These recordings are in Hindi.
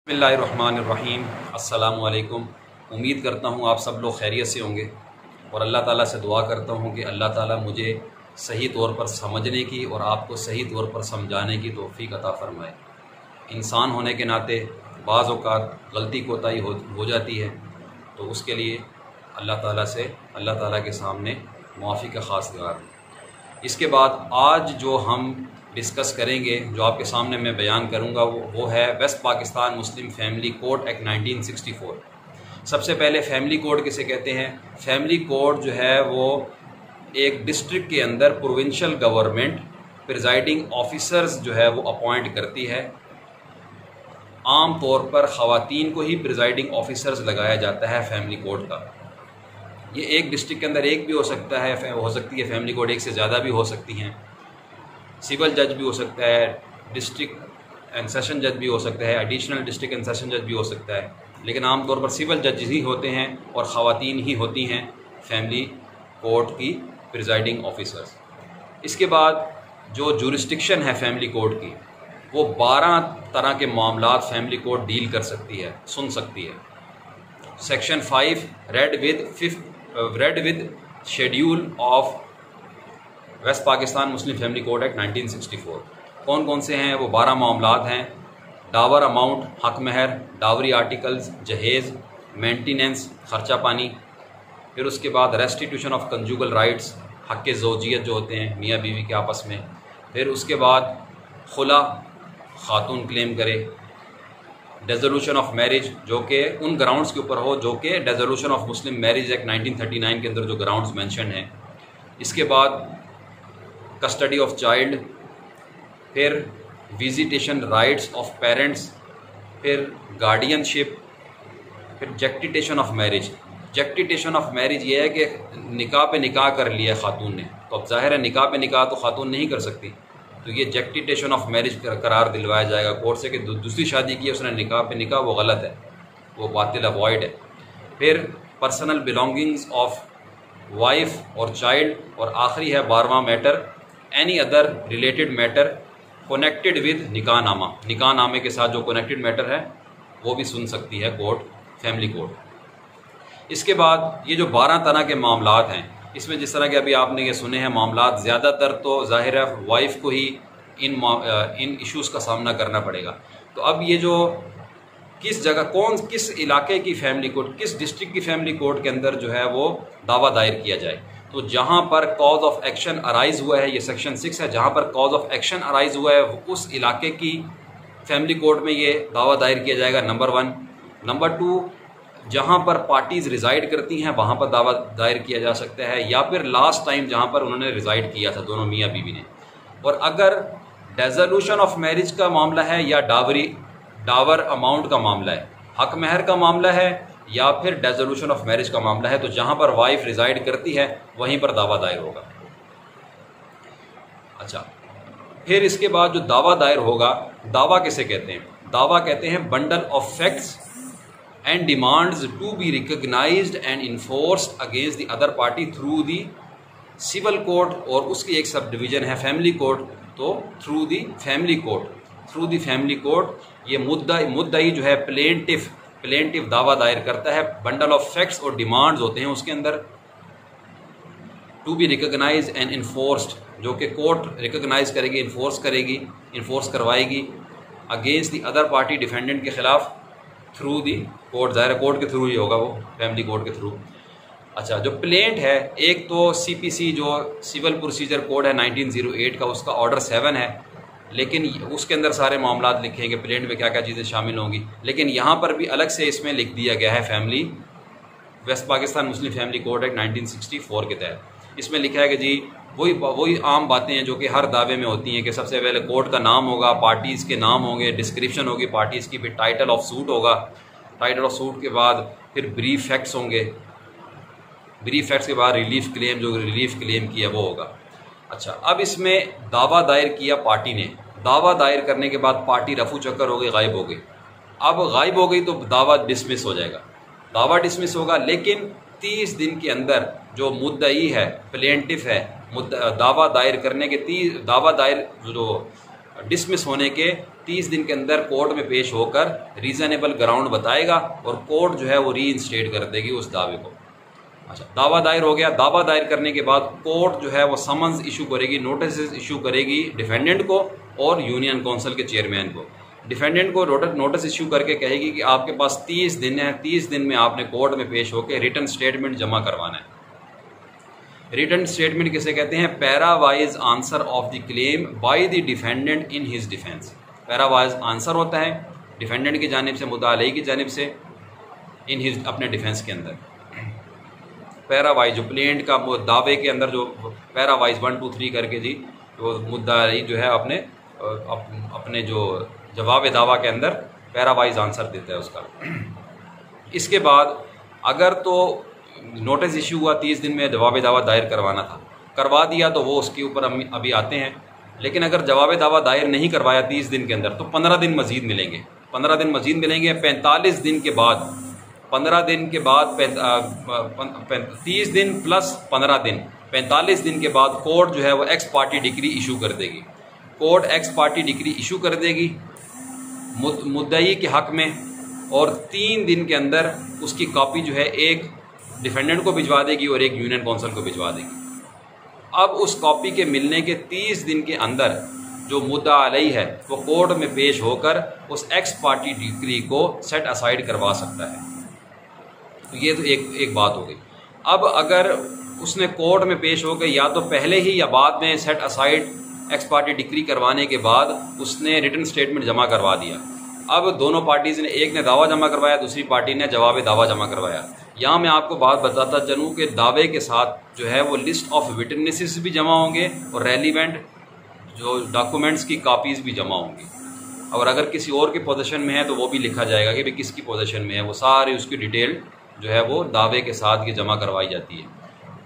बिस्मिल्लाहिर्रहमानिर्रहीम। अस्सलामु अलैकुम। उम्मीद करता हूँ आप सब लोग खैरियत से होंगे और अल्लाह ताला से दुआ करता हूँ कि अल्लाह ताला मुझे सही तौर पर समझने की और आपको सही तौर पर समझाने की तौफ़ीक़ अता फ़रमाए। इंसान होने के नाते बाज़ औक़ात गलती कोताही हो जाती है, तो उसके लिए अल्लाह ताला के सामने मुआफ़ी का ख़ासगार हूँ। इसके बाद आज जो हम डिस्कस करेंगे, जो आपके सामने मैं बयान करूंगा, वो है West Pakistan Muslim family code act 1964। सबसे पहले फैमिली कोड किसे कहते हैं? फैमिली कोड जो है वो एक डिस्ट्रिक्ट के अंदर प्रोविंशियल गवर्नमेंट प्रिजाइडिंग ऑफिसर्स जो है वो अपॉइंट करती है। आम तौर पर ख़वातीन को ही प्रिजाइडिंग ऑफिसर्स लगाया जाता है फैमिली कोड का। ये एक डिस्ट्रिक्ट के अंदर एक भी हो सकता है, हो सकती है फैमिली कोड एक से ज़्यादा भी हो सकती हैं। सिविल जज भी हो सकता है, डिस्ट्रिक्ट एंड सेशन जज भी हो सकता है, एडिशनल डिस्ट्रिक्ट एंड सेशन जज भी हो सकता है, लेकिन आमतौर पर सिविल जज ही होते हैं और ख़वातीन ही होती हैं फैमिली कोर्ट की प्रिजाइडिंग ऑफिसर्स। इसके बाद जो जुरिस्डिक्शन है फैमिली कोर्ट की, वो 12 तरह के मामलात फैमिली कोर्ट डील कर सकती है, सुन सकती है। Section 5 read with schedule of West Pakistan Muslim family code act 1964। कौन कौन से हैं? वो 12 मामलात हैं। डावर अमाउंट, हक महर, डावरी आर्टिकल्स, जहेज़, मेंटेनेंस, खर्चा पानी। फिर उसके बाद रेस्टिट्यूशन ऑफ कंजुगल राइट्स, हक़ ज़ौजियत जो होते हैं मियाँ बीवी के आपस में। फिर उसके बाद खुला, खातून क्लेम करे। डिसोल्यूशन ऑफ मैरिज, जो कि उन ग्राउंड्स के ऊपर हो जो कि dissolution of Muslim marriage act 1939 के अंदर जो ग्राउंड्स मेंशन हैं। इसके बाद कस्टडी ऑफ चाइल्ड, फिर विजिटेशन राइट्स ऑफ पेरेंट्स, फिर गार्डियनशिप, फिर जेक्टिटेशन ऑफ मैरिज। जेक्टिटेशन ऑफ मैरिज ये है कि निकाह पे निकाह कर लिया खातून ने, तो अब जाहिर है निकाह पे निकाह तो खातून नहीं कर सकती, तो ये जेक्टिटेशन ऑफ मैरिज करार दिलवाया जाएगा कोर्ट से कि दूसरी शादी की उसने निकाह पे निकाह, वो गलत है, वो बातिल अवॉइड है। फिर पर्सनल बिलोंगिंग्स ऑफ वाइफ और चाइल्ड, और आखिरी है 12वां matter, any other related matter connected with निकाह नामा। निकाह नामे के साथ जो कनेक्टेड मैटर है वो भी सुन सकती है कोर्ट, फैमिली कोर्ट। इसके बाद ये जो 12 तरह के मामलात हैं, इसमें जिस तरह के अभी आपने ये सुने हैं मामलात, ज़्यादातर तो ज़ाहिर है वाइफ को ही इन इश्यूज़ का सामना करना पड़ेगा। तो अब ये जो किस जगह किस इलाके की फैमिली कोर्ट, किस डिस्ट्रिक्ट की फैमिली कोर्ट के अंदर जो है वो दावा दायर किया जाए, तो जहाँ पर कॉज ऑफ एक्शन अराइज हुआ है, ये सेक्शन 6 है, जहाँ पर कॉज ऑफ एक्शन अराइज हुआ है उस इलाके की फैमिली कोर्ट में ये दावा दायर किया जाएगा, नंबर 1। नंबर 2, जहाँ पर पार्टीज़ रिज़ाइड करती हैं वहाँ पर दावा दायर किया जा सकता है, या फिर लास्ट टाइम जहाँ पर उन्होंने रिज़ाइड किया था दोनों मियाँ बीवी ने। और अगर डिसोल्यूशन ऑफ मैरिज का मामला है या डावर अमाउंट का मामला है, हक महर का मामला है या फिर डिसोल्यूशन ऑफ मैरिज का मामला है, तो जहां पर वाइफ रिजाइड करती है वहीं पर दावा दायर होगा। अच्छा, फिर इसके बाद जो दावा दायर होगा, दावा किसे कहते हैं? दावा कहते हैं bundle of facts and demands to be recognised and enforced against the other party through the civil court, और उसकी एक सब डिवीजन है फैमिली कोर्ट, तो through the family court. Through the family court ये मुद्दई जो है प्लेंटिव दावा दायर करता है। बंडल ऑफ फैक्ट्स और डिमांड्स होते हैं उसके अंदर, to be recognise and enforced, जो कि कोर्ट रिकॉग्नाइज करेगी, इन्फोर्स करवाएगी against the other party, defendant के खिलाफ, थ्रू दी कोर्ट। ज़ाहिर कोर्ट के थ्रू ही होगा वो, फैमिली कोर्ट के थ्रू। अच्छा, जो प्लेंट है, एक तो CPC जो सिविल प्रोसीजर कोड है 1908 का, उसका ऑर्डर 7 है, लेकिन उसके अंदर सारे मामलात लिखे हैं कि प्लेंट में क्या क्या चीज़ें शामिल होंगी, लेकिन यहाँ पर भी अलग से इसमें लिख दिया गया है family West Pakistan Muslim family code act 1964 के तहत। इसमें लिखा है कि जी वही आम बातें हैं जो कि हर दावे में होती हैं कि सबसे पहले कोर्ट का नाम होगा, पार्टीज़ के नाम होंगे, डिस्क्रिप्शन होगी पार्टीज़ की, फिर टाइटल ऑफ सूट होगा, टाइटल ऑफ सूट के बाद फिर ब्रीफ फैक्ट्स होंगे, ब्रीफ फैक्ट्स के बाद रिलीफ क्लेम, जो रिलीफ क्लेम किया वो होगा। अच्छा, अब इसमें दावा दायर किया पार्टी ने, दावा दायर करने के बाद पार्टी रफू चक्कर हो गई, गायब हो गई। अब गायब हो गई तो दावा डिसमिस हो जाएगा, दावा डिसमिस होगा, लेकिन 30 दिन के अंदर जो मुद्दई है, प्लेंटिफ है, दावा दायर करने के दावा दायर जो डिसमिस होने के 30 दिन के अंदर कोर्ट में पेश होकर रीज़नेबल ग्राउंड बताएगा और कोर्ट जो है वो रीइंस्टेट कर देगी उस दावे को। अच्छा, दावा दायर हो गया। दावा दायर करने के बाद कोर्ट जो है वो समन्स इशू करेगी, नोटिस इशू करेगी डिफेंडेंट को और यूनियन काउंसिल के चेयरमैन को। डिफेंडेंट को नोटिस इशू करके कहेगी कि आपके पास 30 दिन है, 30 दिन में आपने कोर्ट में पेश होकर रिटन स्टेटमेंट जमा करवाना है। रिटन स्टेटमेंट किसे कहते हैं? Para-wise answer of the claim by the defendant in his defence. Para-wise answer होता है डिफेंडेंट की जानिब से, मुद्दा अलई की जानिब से, इन हिज अपने डिफेंस के अंदर। पैरावाइज जो प्लेंट का दावे के अंदर जो पैरावाइज 1 2 3 करके जी वो मुद्दा अलई जो है अपने जो जवाब दावा के अंदर पैरावाइज आंसर देता है उसका। इसके बाद अगर तो नोटिस इशू हुआ, 30 दिन में जवाब दावा दायर करवाना था, करवा दिया तो वो उसके ऊपर अभी आते हैं। लेकिन अगर जवाब दावा दायर नहीं करवाया 30 दिन के अंदर तो 15 दिन मजीद मिलेंगे। 15 दिन मजीद मिलेंगे। 45 दिन के बाद, 15 दिन के बाद 30 दिन प्लस 15 दिन, 45 दिन के बाद कोर्ट जो है वो एक्स पार्टी डिक्री इशू कर देगी। Court x party decree issue कर देगी मुद्दई के हक में, और 3 दिन के अंदर उसकी कॉपी जो है एक डिफेंडेंट को भिजवा देगी और एक यूनियन काउंसिल को भिजवा देगी। अब उस कॉपी के मिलने के 30 दिन के अंदर जो मुद्दा अलई है वो कोर्ट में पेश होकर उस एक्स पार्टी डिक्री को सेट असाइड करवा सकता है। तो ये तो एक बात हो गई। अब अगर उसने कोर्ट में पेश होकर या तो पहले ही या बाद में set aside x party decree करवाने के बाद उसने रिटन स्टेटमेंट जमा करवा दिया। अब दोनों पार्टीज ने, एक ने दावा जमा करवाया, दूसरी पार्टी ने जवाब दावा जमा करवाया। यहाँ मैं आपको बात बताता चलूँ कि दावे के साथ जो है वो लिस्ट ऑफ विटनेसेस भी जमा होंगे और रेलिवेंट जो डॉक्यूमेंट्स की कापीज़ भी जमा होंगी। और अगर किसी और के पोजीशन में है तो वो भी लिखा जाएगा कि भाई किसकी पोजीशन में है, वो सारी उसकी डिटेल जो है वो दावे के साथ ये जमा करवाई जाती है।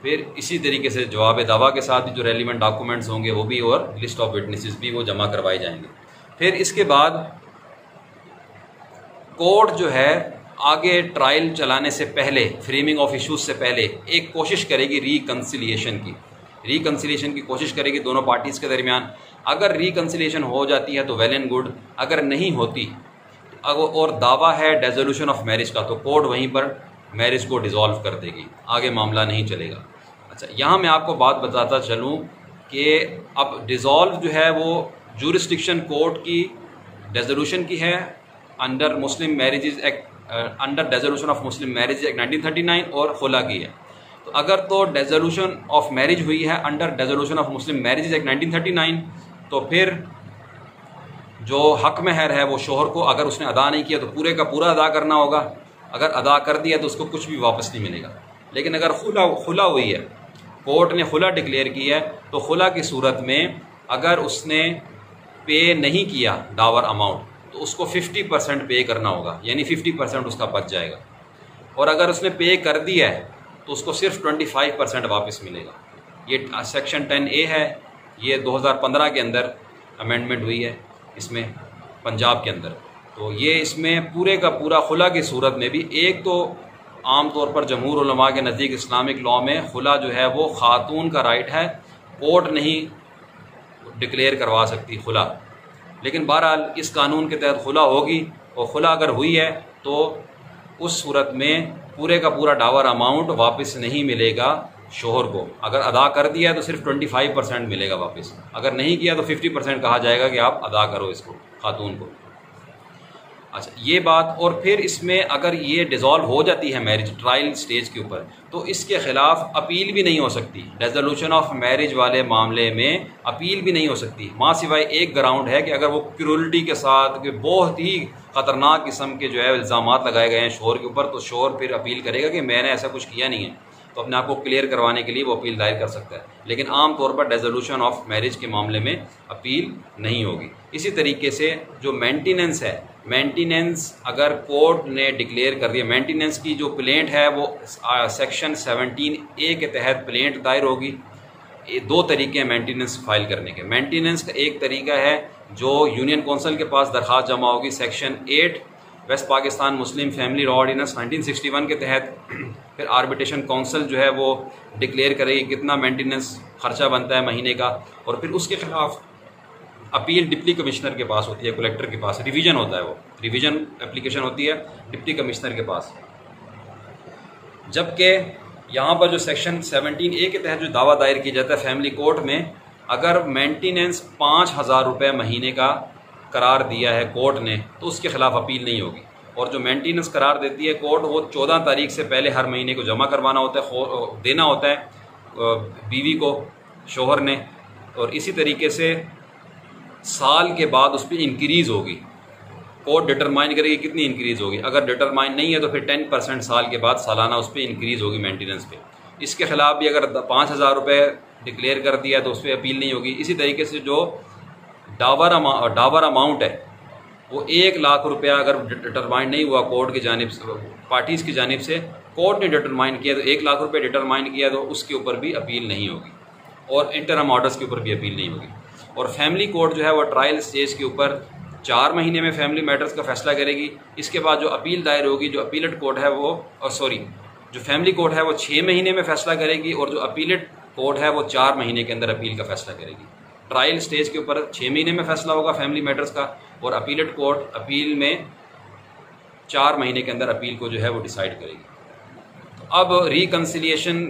फिर इसी तरीके से जवाब दावा के साथ जो रेलिवेंट डॉक्यूमेंट्स होंगे वो भी, और लिस्ट ऑफ विटनेसेस भी वो जमा करवाए जाएंगे। फिर इसके बाद कोर्ट जो है आगे ट्रायल चलाने से पहले, फ्रेमिंग ऑफ इश्यूज से पहले एक कोशिश करेगी रिकन्सिलिएशन की कोशिश करेगी दोनों पार्टीज़ के दरमियान। अगर रिकन्सिलिएशन हो जाती है तो वेल एंड गुड, अगर नहीं होती और दावा है डिसोल्यूशन ऑफ मैरिज का तो कोर्ट वहीं पर मैरिज को डिसॉल्व कर देगी, आगे मामला नहीं चलेगा। अच्छा, यहाँ मैं आपको बात बताता चलूँ कि अब डिसॉल्व जो है वो जुरिस्डिक्शन कोर्ट की डिसोल्यूशन की है under Muslim marriages act, under dissolution of Muslim marriage act 1939 और खुला की है। तो अगर तो डिसोल्यूशन ऑफ मैरिज हुई है under dissolution of Muslim marriage act 1939 तो फिर जो हक महर है वो शोहर को अगर उसने अदा नहीं किया तो पूरे का पूरा अदा करना होगा। अगर अदा कर दिया तो उसको कुछ भी वापस नहीं मिलेगा। लेकिन अगर खुला हुई है, कोर्ट ने खुला डिक्लेयर की है, तो खुला की सूरत में अगर उसने पे नहीं किया डावर अमाउंट तो उसको 50% पे करना होगा, यानी 50% उसका बच जाएगा। और अगर उसने पे कर दिया है तो उसको सिर्फ 25% वापस मिलेगा। ये सेक्शन 10A है, ये 2015 के अंदर अमेंडमेंट हुई है इसमें पंजाब के अंदर। तो ये इसमें पूरे का पूरा खुला की सूरत में भी, एक तो आम तौर पर जमहूर उलमा के नज़दीक इस्लामिक लॉ में खुला जो है वो ख़ातून का राइट है, कोर्ट नहीं डिक्लेयर करवा सकती खुला। लेकिन बहरहाल इस कानून के तहत खुला होगी, और खुला अगर हुई है तो उस सूरत में पूरे का पूरा डावर अमाउंट वापस नहीं मिलेगा शोहर को। अगर अदा कर दिया है तो सिर्फ 25% मिलेगा वापस, अगर नहीं किया तो 50% कहा जाएगा कि आप अदा करो इसको, खातून को। अच्छा, ये बात। और फिर इसमें अगर ये डिसॉल्व हो जाती है मैरिज ट्रायल स्टेज के ऊपर तो इसके ख़िलाफ़ अपील भी नहीं हो सकती। डिसोल्यूशन ऑफ मैरिज वाले मामले में अपील भी नहीं हो सकती, माँ सिवाय एक ग्राउंड है कि अगर वो क्रूरल्टी के साथ कि बहुत ही ख़तरनाक किस्म के जो है इल्ज़ामात लगाए गए हैं शोहर के ऊपर, तो शोहर फिर अपील करेगा कि मैंने ऐसा कुछ किया नहीं है, तो अपने आप को क्लियर करवाने के लिए वो अपील दायर कर सकता है। लेकिन आम तौर पर डिसोल्यूशन ऑफ मैरिज के मामले में अपील नहीं होगी। इसी तरीके से जो मेंटेनेंस है, मेंटेनेंस अगर कोर्ट ने डिक्लेयर कर दिया, मेंटेनेंस की जो प्लेंट है वो सेक्शन 17A के तहत प्लेंट दायर होगी। दो तरीके हैं मेंटेनेंस फाइल करने के। मेंटेनेंस का एक तरीका है जो यूनियन काउंसिल के पास दरख्वास्त जमा होगी section 8 West Pakistan Muslim family law ordinance 1961 के तहत। फिर आर्बिट्रेशन काउंसिल जो है वो डिक्लेयर करेगी कितना मेंटेनेंस खर्चा बनता है महीने का, और फिर उसके खिलाफ अपील डिप्टी कमिश्नर के पास होती है, कलेक्टर के पास रिवीजन होता है, वो रिवीजन एप्लीकेशन होती है डिप्टी कमिश्नर के पास। जबकि यहाँ पर जो सेक्शन 17A के तहत जो दावा दायर किया जाता है फैमिली कोर्ट में, अगर मेंटेनेंस 5,000 रुपये महीने का करार दिया है कोर्ट ने तो उसके ख़िलाफ़ अपील नहीं होगी। और जो मेंटेनेंस करार देती है कोर्ट वो 14 तारीख से पहले हर महीने को जमा करवाना होता है, देना होता है बीवी को, शोहर ने। और इसी तरीके से साल के बाद उस पर इंक्रीज़ होगी, कोर्ट डिटरमाइन करेगी कितनी इंक्रीज़ होगी। अगर डिटरमाइन नहीं है तो फिर 10% साल के बाद सालाना उस पर इंक्रीज़ होगी मेंटेनेंस पे। इसके ख़िलाफ़ भी अगर 5,000 रुपये डिक्लेयर कर दिया तो उस पर अपील नहीं होगी। इसी तरीके से जो डावर अमाउंट है वो 1 लाख रुपया अगर डिटरमाइन नहीं हुआ कोर्ट की जानिब से, पार्टीज़ की जानिब से, कोर्ट ने डिटरमाइन किया तो 1 लाख रुपये डिटरमाइन किया तो उसके ऊपर भी अपील नहीं होगी। और इंटरम ऑर्डर्स के ऊपर भी अपील नहीं होगी। और फैमिली कोर्ट जो है वो ट्रायल स्टेज के ऊपर 4 महीने में फैमिली मैटर्स का फैसला करेगी। इसके बाद जो अपील दायर होगी, जो अपीलेट कोर्ट है वो जो फैमिली कोर्ट है वो 6 महीने में फैसला करेगी, और जो अपीलेट कोर्ट है वो 4 महीने के अंदर अपील का फैसला करेगी। ट्रायल स्टेज के ऊपर 6 महीने में फैसला होगा फैमिली मैटर्स का, और अपीलेट कोर्ट अपील में 4 महीने के अंदर अपील को जो है वो डिसाइड करेगी। तो अब रिकन्सिलिएशन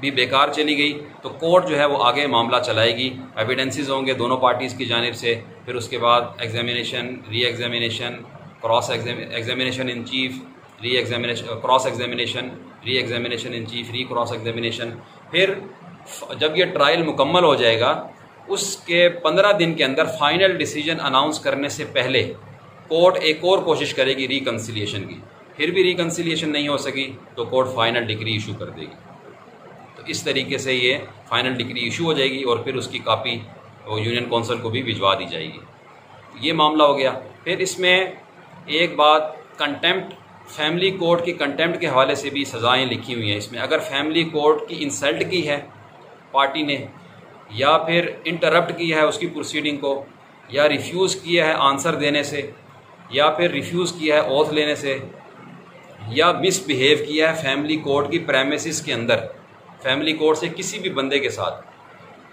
भी बेकार चली गई तो कोर्ट जो है वो आगे मामला चलाएगी, एविडेंसेस होंगे दोनों पार्टीज़ की जानिब से, फिर उसके बाद examination, re examination, cross examination in chief, re examination, cross examination, re examination in chief, री क्रॉस एग्जामिनेशन। फिर जब ये ट्रायल मुकम्मल हो जाएगा उसके 15 दिन के अंदर फाइनल डिसीजन अनाउंस करने से पहले कोर्ट एक और कोशिश करेगी रिकन्सिलिएशन की। फिर भी रिकन्सिलिएशन नहीं हो सकी तो कोर्ट फाइनल डिक्री इशू कर देगी। तो इस तरीके से ये फाइनल डिक्री इशू हो जाएगी और फिर उसकी कापी यूनियन कौंसिल को भी भिजवा दी जाएगी। ये मामला हो गया। फिर इसमें एक बात, कंटेम्प्ट, फैमिली कोर्ट की कंटेम्प्ट के हवाले से भी सज़ाएँ लिखी हुई हैं इसमें। अगर फैमिली कोर्ट की इंसल्ट की है पार्टी ने, या फिर इंटरप्ट किया है उसकी प्रोसीडिंग को, या रिफ्यूज़ किया है आंसर देने से, या फिर रिफ्यूज़ किया है ओथ लेने से, या मिसबिहेव किया है फैमिली कोर्ट की प्रेमिसेस के अंदर, फैमिली कोर्ट से किसी भी बंदे के साथ,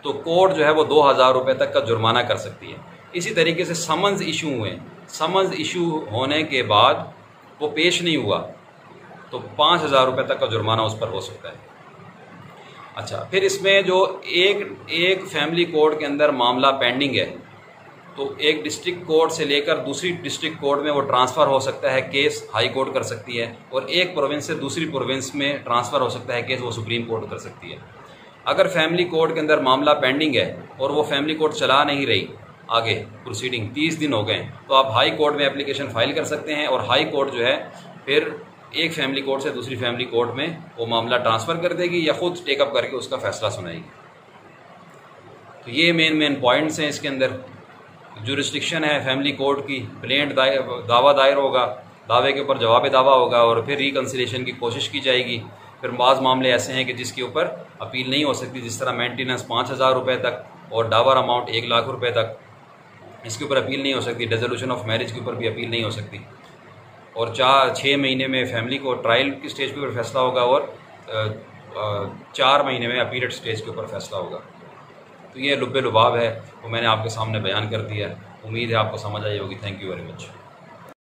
तो कोर्ट जो है वो 2,000 रुपये तक का जुर्माना कर सकती है। इसी तरीके से समन्स इशू हुए, समन्स इशू होने के बाद वो पेश नहीं हुआ तो 5,000 रुपये तक का जुर्माना उस पर हो सकता है। अच्छा, फिर इसमें जो एक फैमिली कोर्ट के अंदर मामला पेंडिंग है तो एक डिस्ट्रिक्ट कोर्ट से लेकर दूसरी डिस्ट्रिक्ट कोर्ट में वो ट्रांसफ़र हो सकता है, केस हाई कोर्ट कर सकती है, और एक प्रोविंस से दूसरी प्रोविंस में ट्रांसफ़र हो सकता है केस, वो सुप्रीम कोर्ट कर सकती है। अगर फैमिली कोर्ट के अंदर मामला पेंडिंग है और वो फैमिली कोर्ट चला नहीं रही आगे प्रोसीडिंग, 30 दिन हो गए, तो आप हाई कोर्ट में एप्लीकेशन फ़ाइल कर सकते हैं और हाई कोर्ट जो है फिर एक फैमिली कोर्ट से दूसरी फैमिली कोर्ट में वो मामला ट्रांसफ़र कर देगी या ख़ुद टेकअप करके उसका फ़ैसला सुनाएगी। तो ये मेन पॉइंट्स हैं इसके अंदर। जुरिस्डिक्शन है फैमिली कोर्ट की, प्लेंट दावा दायर होगा, दावे के ऊपर जवाब दावा होगा और फिर रिकन्सिलिएशन की कोशिश की जाएगी। फिर बाज़ मामले ऐसे हैं कि जिसके ऊपर अपील नहीं हो सकती, जिस तरह मेंटेनेंस 5,000 रुपये तक और डावर अमाउंट 1 लाख रुपये तक, इसके ऊपर अपील नहीं हो सकती। डिसोल्यूशन ऑफ मैरिज के ऊपर भी अपील नहीं हो सकती। और 6 महीने में फैमिली को ट्रायल की स्टेज के ऊपर फैसला होगा और 4 महीने में अपीलेट स्टेज के ऊपर फैसला होगा। तो ये लुब्बे लुबाब है वो मैंने आपके सामने बयान कर दिया। उम्मीद है आपको समझ आई होगी। Thank you very much.